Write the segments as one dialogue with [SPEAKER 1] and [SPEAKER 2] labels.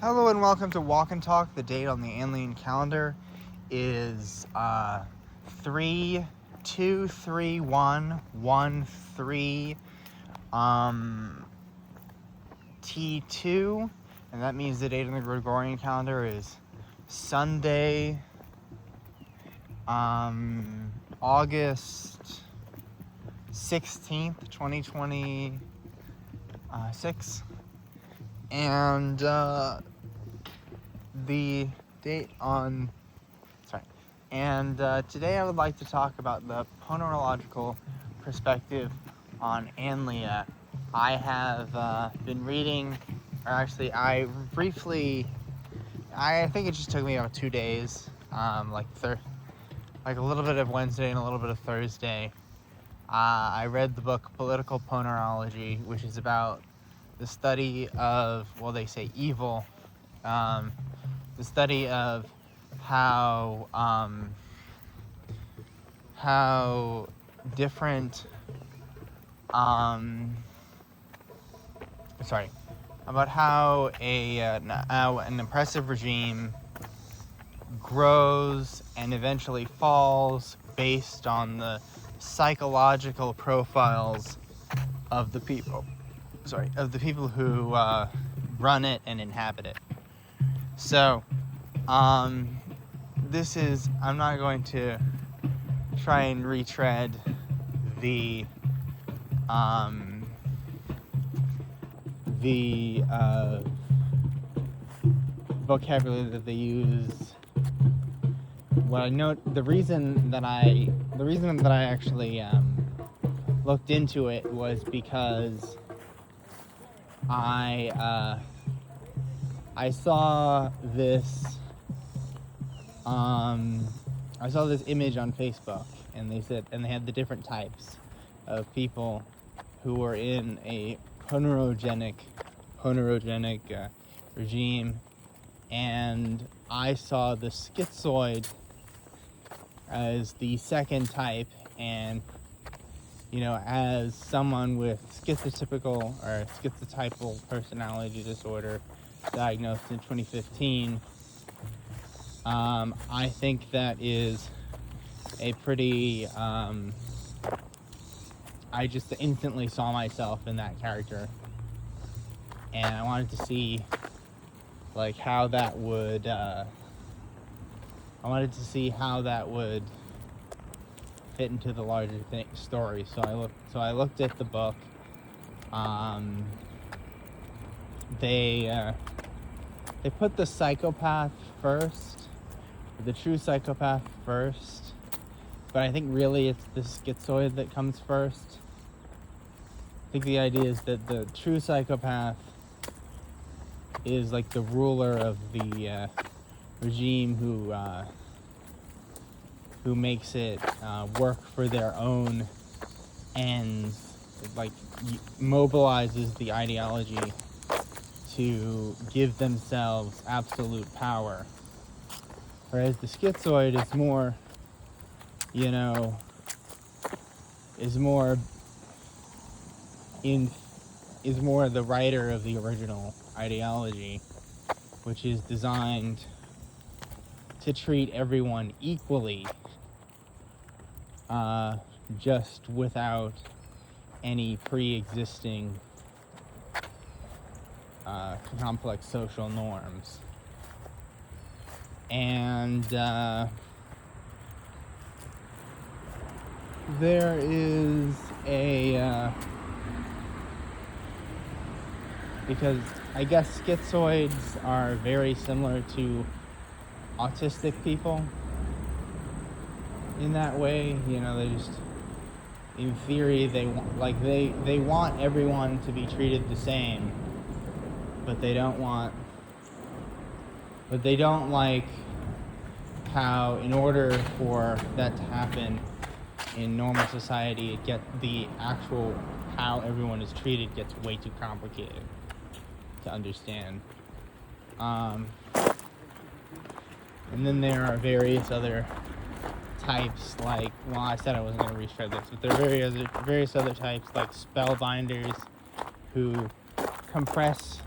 [SPEAKER 1] Hello and welcome to Walk and Talk. The date on the Anlian calendar is 3/2/3/1/13 T2, and that means the date on the Gregorian calendar is Sunday, August 16th, 2026, and the date on today I would like to talk about the ponerization perspective on Anlia. I have been reading, or actually I think it just took me about 2 days, like a little bit of Wednesday and a little bit of Thursday. I read the book Political Ponerization, which is about the study of, well, they say evil, the study of how different, about how an oppressive regime grows and eventually falls based on the psychological profiles of the people who run it and inhabit it. So, I'm not going to try and retread the vocabulary that they use. What I know, the reason that I actually looked into it was because I saw this image on Facebook, and they had the different types of people who were in a ponerogenic regime, and I saw the schizoid as the second type. And as someone with schizotypal personality disorder diagnosed in 2015, I think that is a pretty, I just instantly saw myself in that character, and I wanted to see how that would fit into the larger story. So I looked at the book. They put the psychopath first, the true psychopath first, but I think really it's the schizoid that comes first. I think the idea is that the true psychopath is like the ruler of the regime who makes it work for their own ends, mobilizes the ideology to give themselves absolute power. Whereas the schizoid is more, is more the writer of the original ideology, which is designed to treat everyone equally, just without any pre-existing complex social norms. And there is because I guess schizoids are very similar to autistic people in that way. They just, in theory, they want everyone to be treated the same, but they don't like how, in order for that to happen in normal society, how everyone is treated gets way too complicated to understand. And then there are various other types, I said I wasn't going to retread this, but there are various other types, like spellbinders, who compress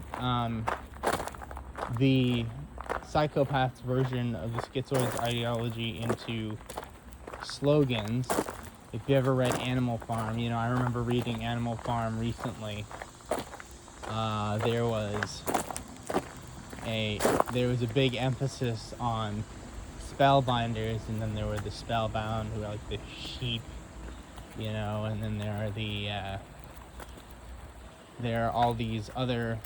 [SPEAKER 1] the psychopath's version of the schizoid's ideology into slogans. If you ever read Animal Farm, you know, I remember reading Animal Farm recently. There was a big emphasis on spellbinders, and then there were the spellbound, who are like the sheep, you know, and then there are all these other,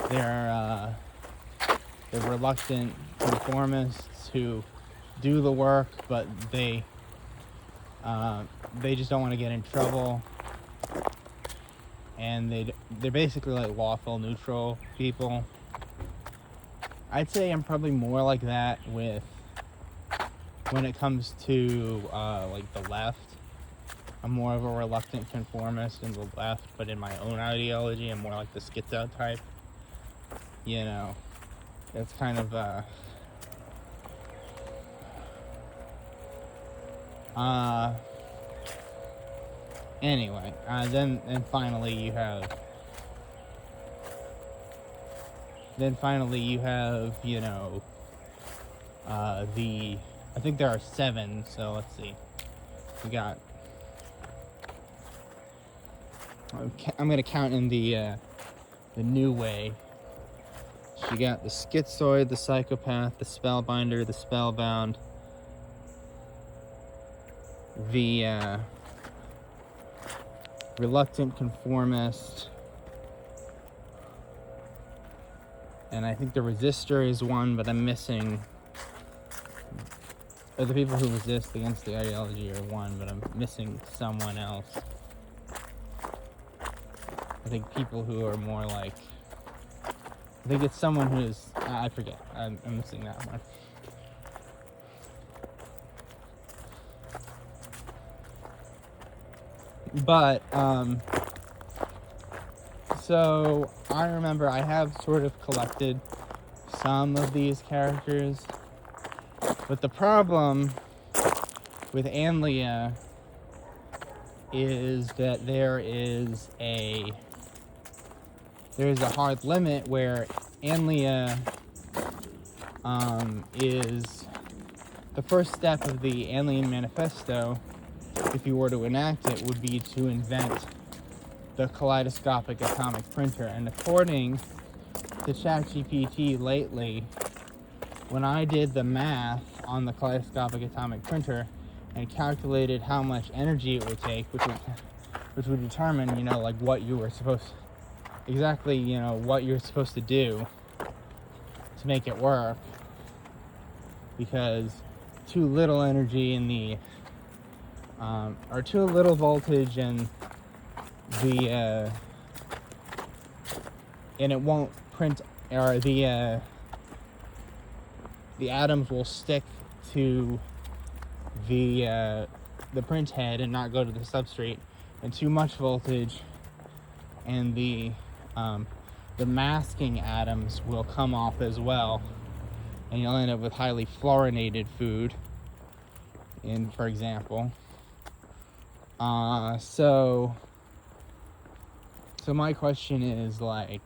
[SPEAKER 1] the reluctant conformists who do the work, but they just don't want to get in trouble, and they're basically like lawful neutral people. I'd say I'm probably more like that when it comes to like the left. I'm more of a reluctant conformist in the left, but in my own ideology, I'm more like the schizo type. You know, it's kind of anyway. Then finally you have, you know, I think there are 7. So let's see. We got. I'm gonna count in the new way. So you got the schizoid, the psychopath, the spellbinder, the spellbound, the reluctant conformist, and I think the resistor is one, but I'm missing. Or the people who resist against the ideology are one, but I'm missing someone else. I think people who are more like, I think it's someone who's, I forget, I'm missing that one. But, so I remember I have sort of collected some of these characters, but the problem with Anlia is that there is a hard limit where Anlia is the first step of the Anlian Manifesto, if you were to enact it, would be to invent the kaleidoscopic atomic printer. And according to ChatGPT lately, when I did the math on the kaleidoscopic atomic printer and calculated how much energy it would take, which would determine, you know, like what you were supposed to do to make it work, because too little energy in the or too little voltage and and it won't print, or the atoms will stick to the print head and not go to the substrate, and too much voltage and the masking atoms will come off as well, and you'll end up with highly fluorinated food, for example. So my question is like,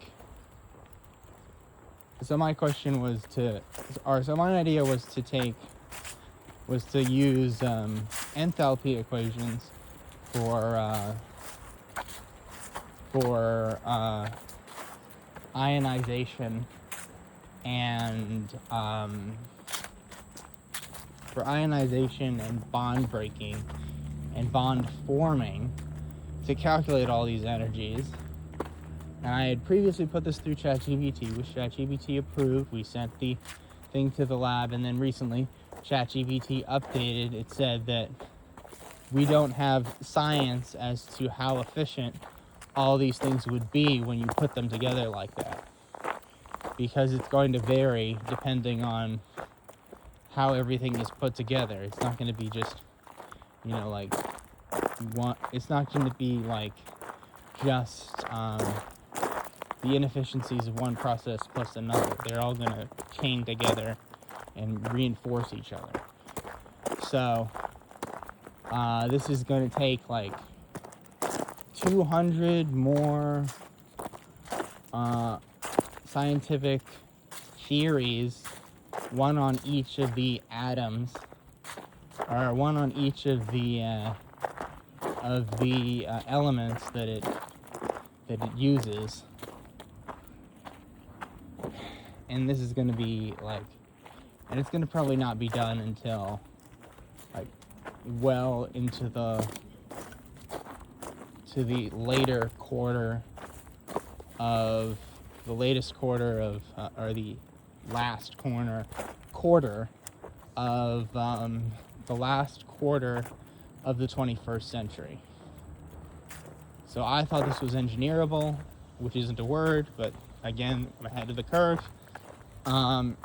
[SPEAKER 1] my idea was to use enthalpy equations for ionization and bond breaking and bond forming to calculate all these energies. And I had previously put this through ChatGPT, which ChatGPT approved. We sent the thing to the lab, and then recently ChatGPT updated. It said that we don't have science as to how efficient all these things would be when you put them together like that, because it's going to vary depending on how everything is put together. It's not going to be just, you know, like one. It's not going to be like just the inefficiencies of one process plus another. They're all going to chain together and reinforce each other. So this is going to take like 200 more scientific theories, one on each of the atoms, or one on each of the elements that it uses. And this is going to be like, and it's going to probably not be done until like well into the later quarter of the latest quarter of or the last quarter of the last quarter of the 21st century. So I thought this was engineerable, which isn't a word, but again, I'm ahead of the curve, and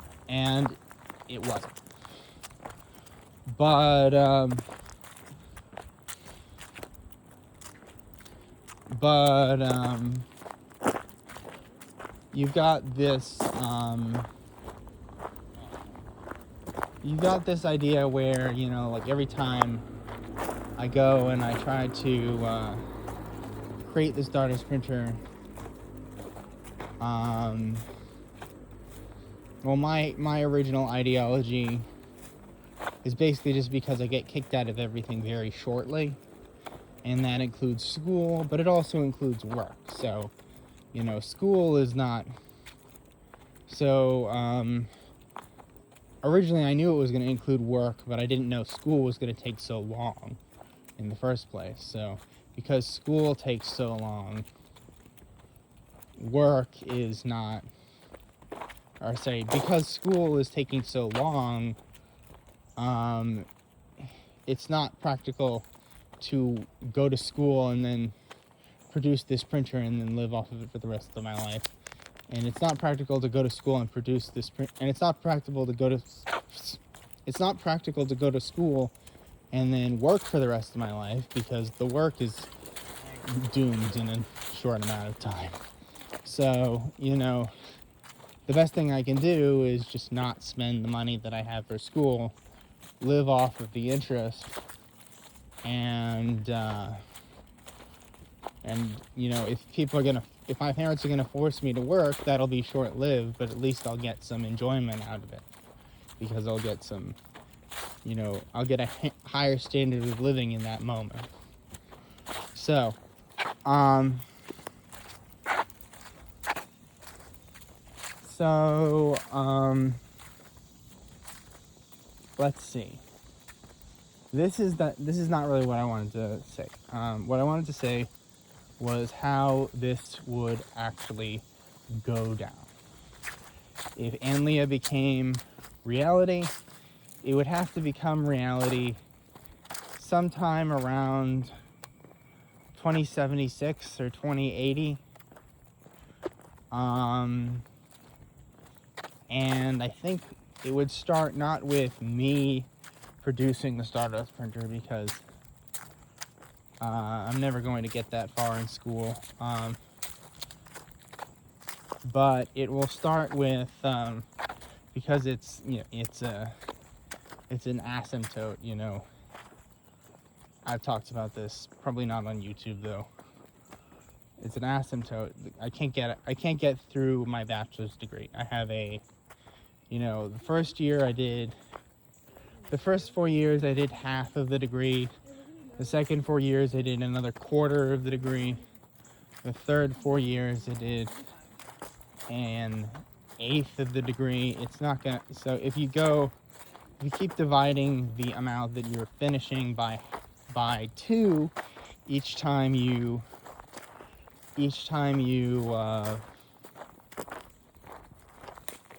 [SPEAKER 1] it wasn't. But you've got this idea where, you know, like every time I go and I try to create this Stardust printer, well, my original ideology is basically just because I get kicked out of everything very shortly, and that includes school, but it also includes work. So, you know, school is not so originally I knew it was going to include work, but I didn't know school was going to take so long in the first place. So because school takes so long, work is not, or say, because school is taking so long, it's not practical to go to school and then produce this printer and then live off of it for the rest of my life. And it's not practical to go to school and produce this print, and it's not practical to go to school and then work for the rest of my life, because the work is doomed in a short amount of time. So, you know, the best thing I can do is just not spend the money that I have for school, live off of the interest, and you know, if my parents are gonna force me to work, that'll be short-lived, but at least I'll get some enjoyment out of it, because I'll get some, you know, I'll get a higher standard of living in that moment. So, let's see. This is not really what I wanted to say. What I wanted to say was how this would actually go down. If Anlia became reality, it would have to become reality sometime around 2076 or 2080. And I think it would start not with me producing the Stardust printer, because I'm never going to get that far in school. But it will start with, because it's, you know, it's an asymptote, you know. I've talked about this, probably not on YouTube though. It's an asymptote. I can't get through my bachelor's degree. I have a, you know, the first 4 years I did half of the degree. The second 4 years I did another quarter of the degree. The third 4 years I did an eighth of the degree. It's not gonna, so if you keep dividing the amount that you're finishing by 2 each time you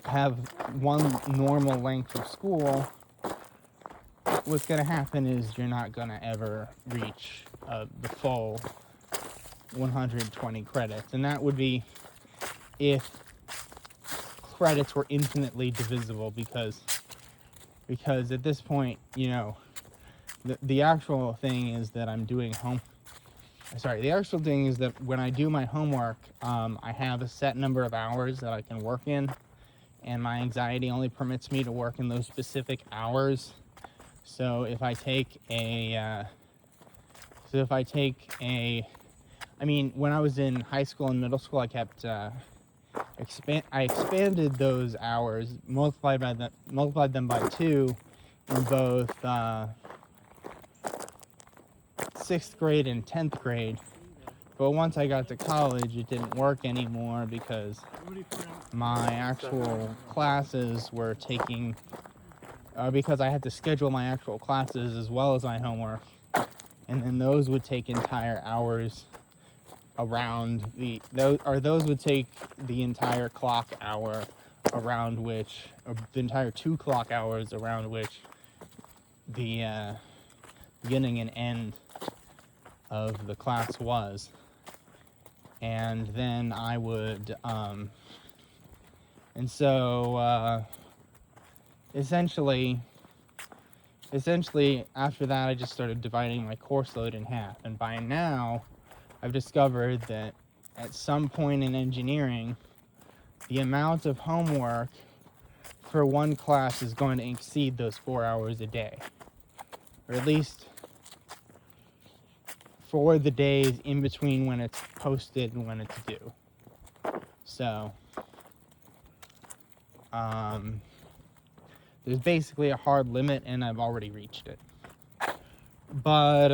[SPEAKER 1] have one normal length of school, what's going to happen is you're not going to ever reach the full 120 credits. And that would be if credits were infinitely divisible, because at this point, you know, the actual thing is that the actual thing is that when I do my homework, I have a set number of hours that I can work in, and my anxiety only permits me to work in those specific hours. So if I take I mean, when I was in high school and middle school, I I expanded those hours, multiplied them by 2 in both 6th grade and 10th grade. But once I got to college, it didn't work anymore because my actual classes were taking, because I had to schedule my actual classes as well as my homework, and then those would take entire hours around those would take the entire clock hour around which, or the entire 2 clock hours around which the beginning and end of the class was. And then I would, and so essentially after that I just started dividing my course load in half. And by now I've discovered that at some point in engineering, the amount of homework for one class is going to exceed those 4 hours a day, or at least for the days in between when it's posted and when it's due. So there's basically a hard limit, and I've already reached it. But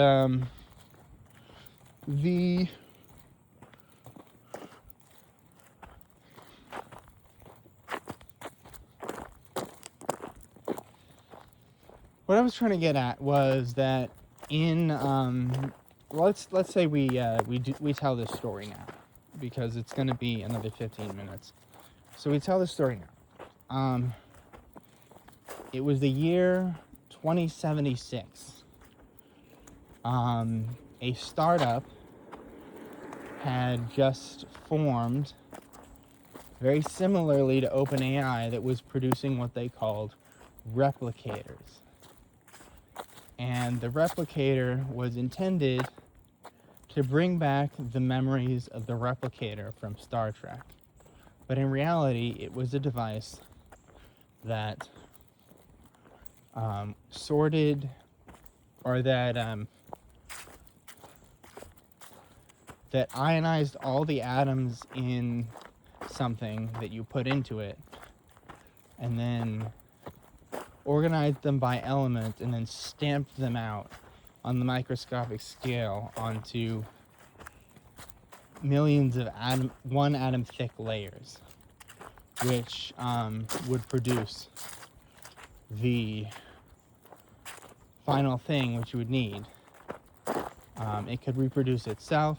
[SPEAKER 1] what I was trying to get at was that in let's say we tell this story now, because it's going to be another 15 minutes. So we tell this story now. It was the year 2076. A startup had just formed, very similarly to OpenAI, that was producing what they called replicators. And the replicator was intended to bring back the memories of the replicator from Star Trek. But in reality, it was a device that sorted, or that ionized all the atoms in something that you put into it, and then organized them by element, and then stamped them out on the microscopic scale onto millions of one atom thick layers, which would produce the final thing which you would need. It could reproduce itself.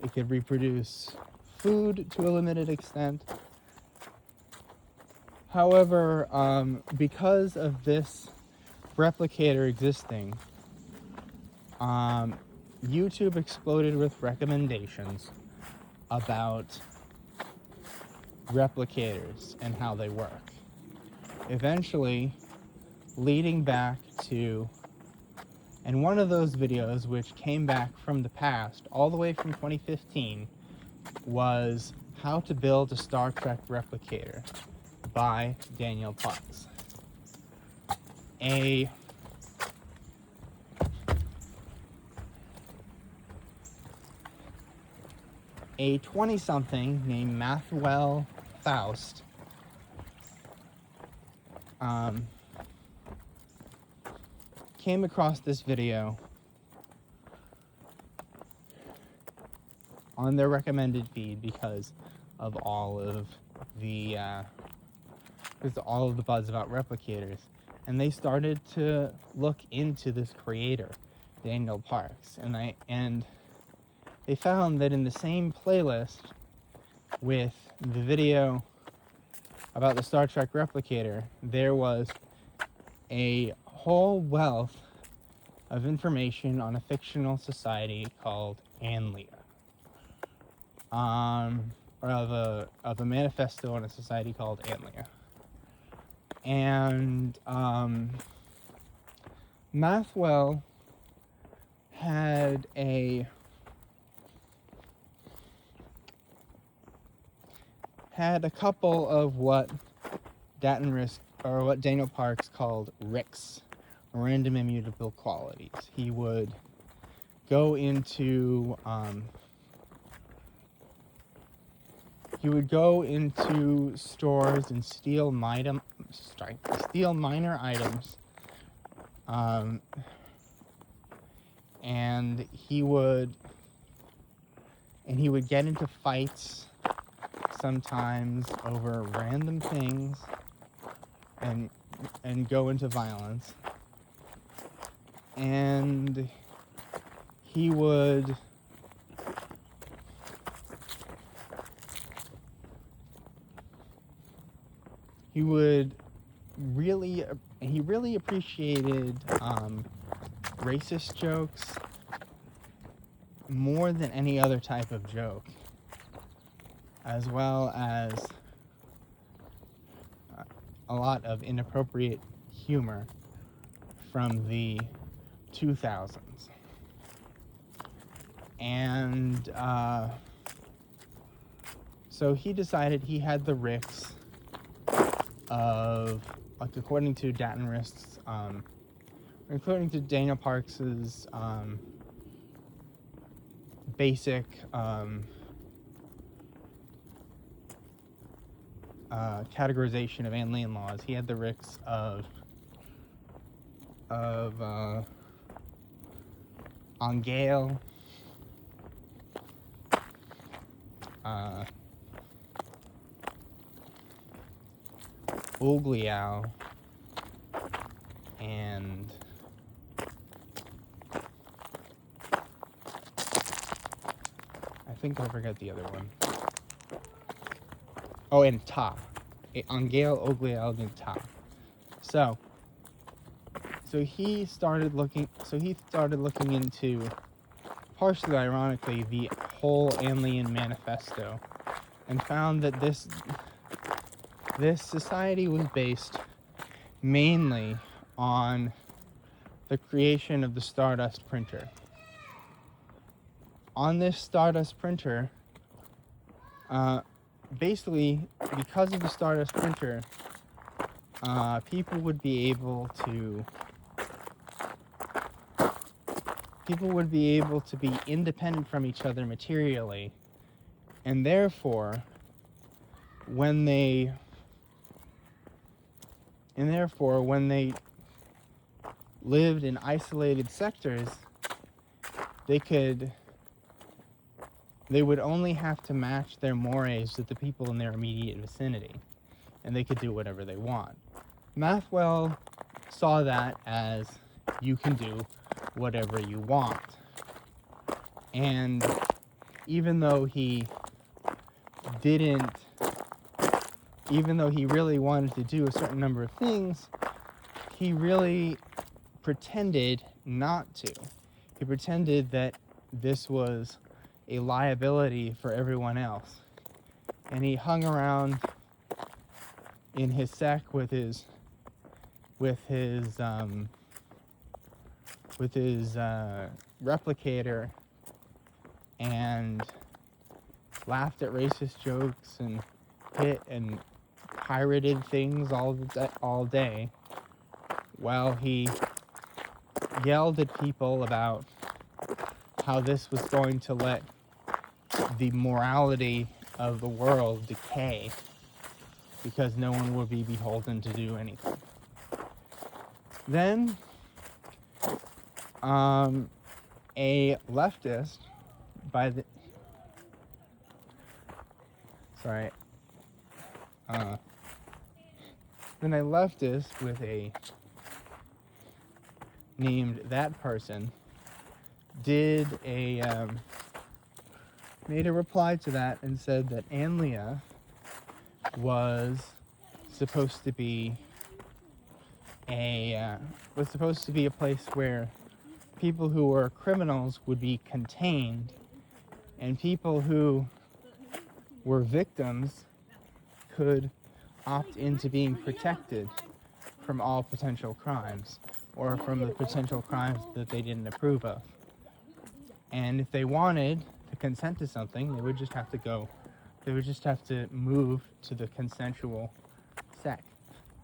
[SPEAKER 1] It could reproduce food to a limited extent. However, because of this replicator existing, YouTube exploded with recommendations about replicators and how they work. Eventually, leading back to, and one of those videos which came back from the past, all the way from 2015, was How to Build a Star Trek Replicator by Daniel Parks. A 20-something named Mathwell Faust came across this video on their recommended feed because of all of the buzz about replicators, and they started to look into this creator, Daniel Parks, and they found that in the same playlist with the video about the Star Trek replicator, there was a whole wealth of information on a fictional society called Anlia, or of a manifesto on a society called Anlia. And Mathwell had a couple of what Daniel Parks called RICs, random immutable qualities. He would go into he would go into stores and steal minor items, and he would get into fights sometimes over random things, and go into violence. And he would really appreciated racist jokes more than any other type of joke, as well as a lot of inappropriate humor from the 2000s. And so he decided he had the Ricks of, like, according to according to Daniel Parks's basic categorization of Anlian laws, he had the Ricks of Angale, Ugliao, and I think I forgot the other one. Oh, and Ta. Angale, Ugliao, and Ta. So he started looking into, partially ironically, the whole Anlian manifesto, and found that this society was based mainly on the creation of the Stardust printer. On this Stardust printer, basically, because of the Stardust printer, people would be able to be independent from each other materially, and therefore when they lived in isolated sectors, they would only have to match their mores with the people in their immediate vicinity, and they could do whatever they want. Mathwell saw that as, you can do whatever you want. And even though he really wanted to do a certain number of things, he really pretended not to. He pretended that this was a liability for everyone else. And he hung around in his sack with his replicator, and laughed at racist jokes and hit and pirated things all day, while he yelled at people about how this was going to let the morality of the world decay, because no one would be beholden to do anything. Then a leftist then a leftist with a named That Person made a reply to that and said that Anlia was supposed to be a place where people who were criminals would be contained, and people who were victims could opt into being protected from all potential crimes, or from the potential crimes that they didn't approve of. And if they wanted to consent to something, they would just have to move to the consensual sect.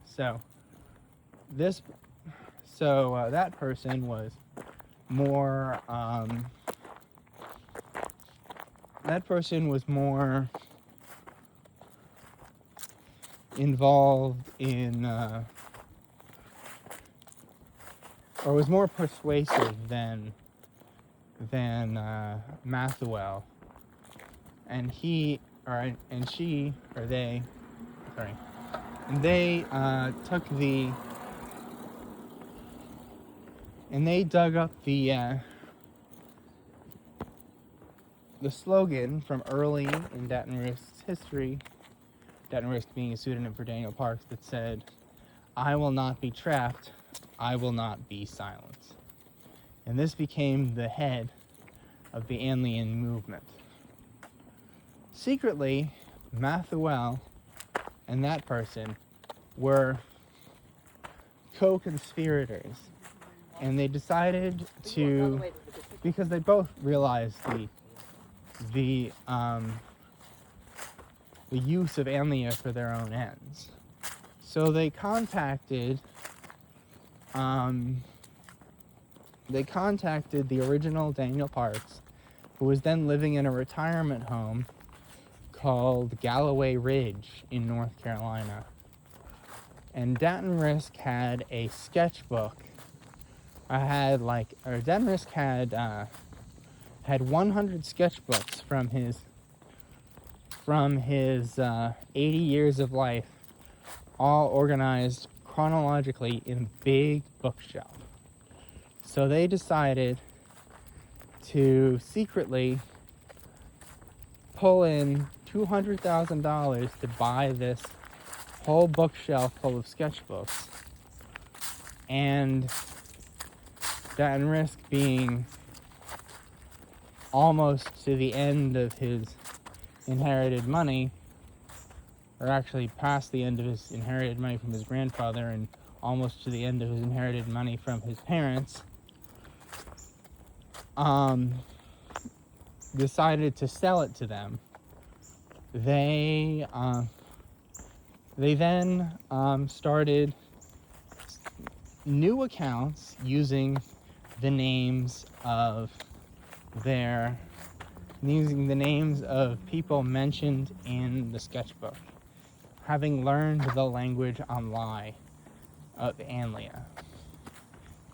[SPEAKER 1] So that person was more involved in, or was more persuasive than Mathuel, and he, or and she, or they, sorry, and they took the, and they dug up the slogan from early in Datton Risk's history, Datton Risk being a pseudonym for Daniel Parks, that said, "I will not be trapped, I will not be silenced." And this became the head of the Anlian movement. Secretly, Mathuel and that person were co-conspirators, and they decided to, because they both realized the use of Anlia for their own ends. So they contacted the original Daniel Parks, who was then living in a retirement home called Galloway Ridge in North Carolina. And Datton Risk had a sketchbook. Datton Risk had 100 sketchbooks from his 80 years of life, all organized chronologically in a big bookshelf. So they decided to secretly pull in $200,000 to buy this whole bookshelf full of sketchbooks. And Datton Risk, being almost to the end of his inherited money, or actually past the end of his inherited money from his grandfather and almost to the end of his inherited money from his parents, decided to sell it to them. They then started new accounts using the names of people mentioned in the sketchbook, having learned the language Anlia of Anlia.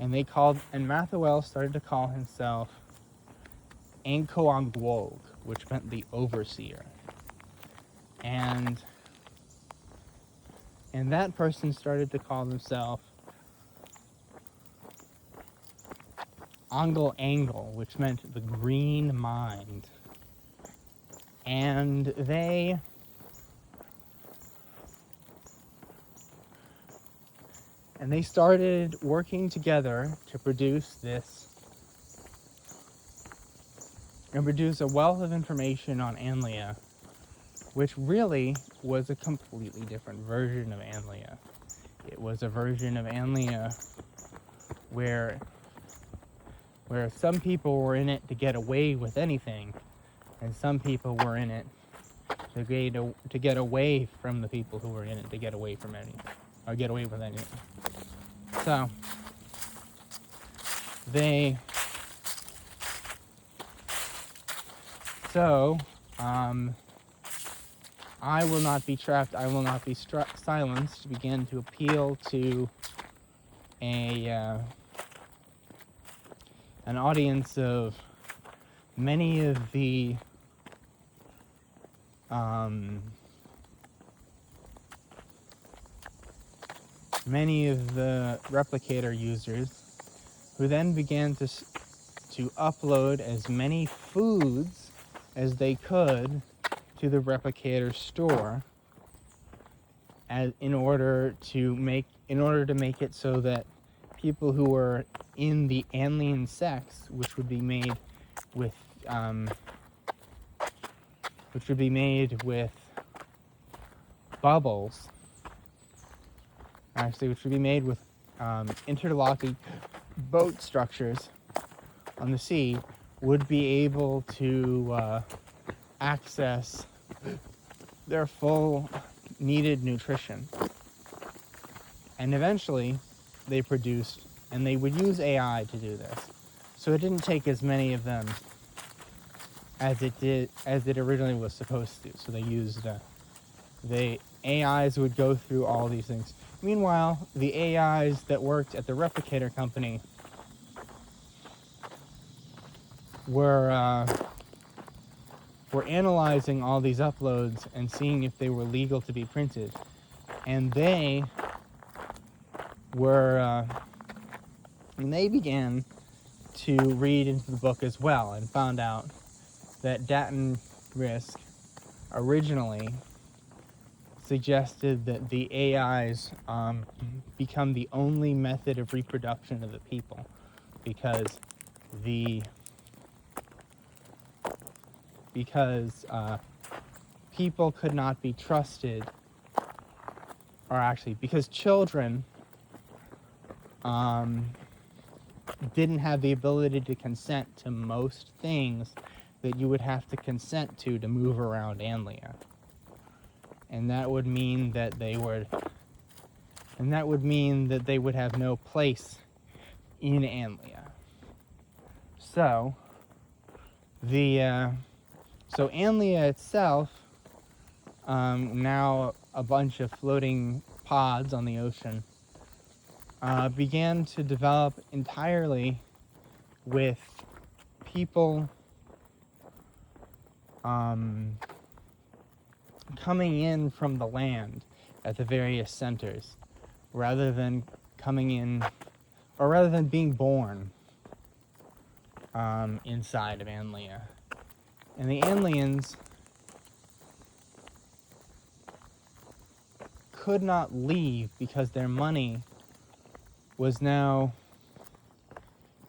[SPEAKER 1] And Mathuel started to call himself Ankoangwog, which meant the overseer. And that person started to call himself Angle, which meant the green mind. And they started working together to produce a wealth of information on Anlia, which really was a completely different version of Anlia. It was a version of Anlia where some people were in it to get away with anything, and some people were in it to get away from the people who were in it to get away from anything, or get away with anything. So, I will not be trapped, I will not be silenced began to appeal to an audience of many of the replicator users, who then began to upload as many foods as they could to the replicator store, in order to make it so that people who were in the Anlian sex, which would be made with bubbles, which would be made with interlocking boat structures on the sea, would be able to access their full needed nutrition. And eventually they produced, and they would use AI to do this. So it didn't take as many of them as it originally was supposed to. So they used AIs would go through all these things. Meanwhile, the AIs that worked at the replicator company were analyzing all these uploads and seeing if they were legal to be printed. And they were, and they began to read into the book as well and found out that Datton Risk originally suggested that the AIs become the only method of reproduction of the people, because people could not be trusted, or actually because children didn't have the ability to consent to most things that you would have to consent to move around Anlia. And that would mean that they would have no place in Anlia. So so Anlia itself, now a bunch of floating pods on the ocean, began to develop entirely with people coming in from the land at the various centers, rather than being born inside of Anlia. And the Anlians could not leave because their money was now,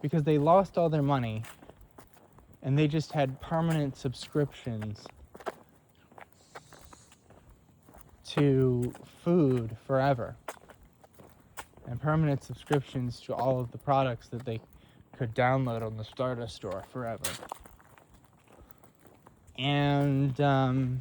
[SPEAKER 1] because they lost all their money and they just had permanent subscriptions to food forever, and permanent subscriptions to all of the products that they could download on the Stardust store forever. And the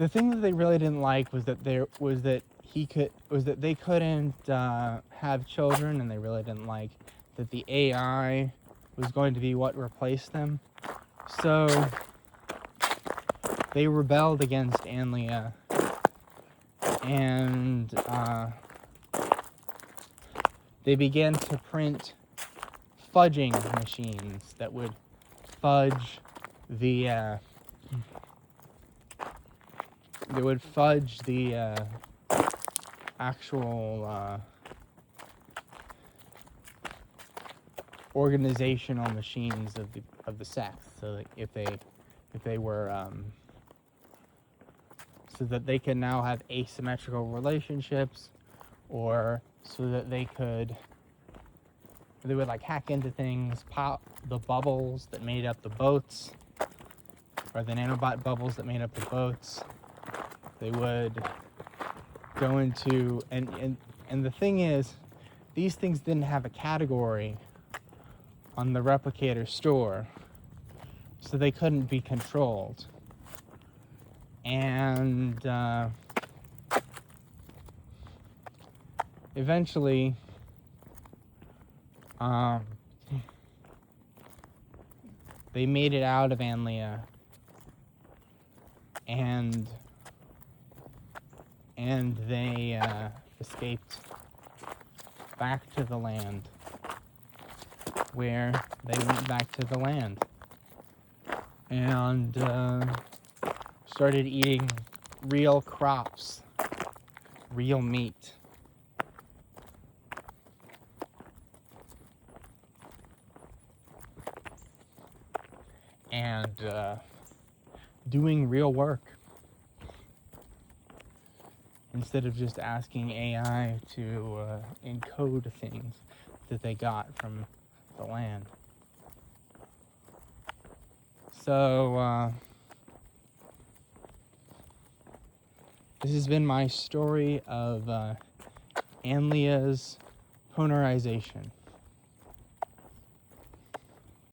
[SPEAKER 1] thing that they really didn't like was that they couldn't have children, and they really didn't like that the AI was going to be what replaced them. So they rebelled against Anlia, and they began to print fudging machines that would fudge the actual organizational machines of the sex. So that if they were so that they can now have asymmetrical relationships, or so that they would like hack into things, pop the bubbles that made up the boats, or the nanobot bubbles that made up the boats. They would go into, and the thing is, these things didn't have a category on the replicator store, so they couldn't be controlled. And eventually they made it out of Anlia, and they escaped back to the land, where they went back to the land and started eating real crops, real meat. And doing real work, instead of just asking AI to encode things that they got from the land. So this has been my story of Anlia's ponerization.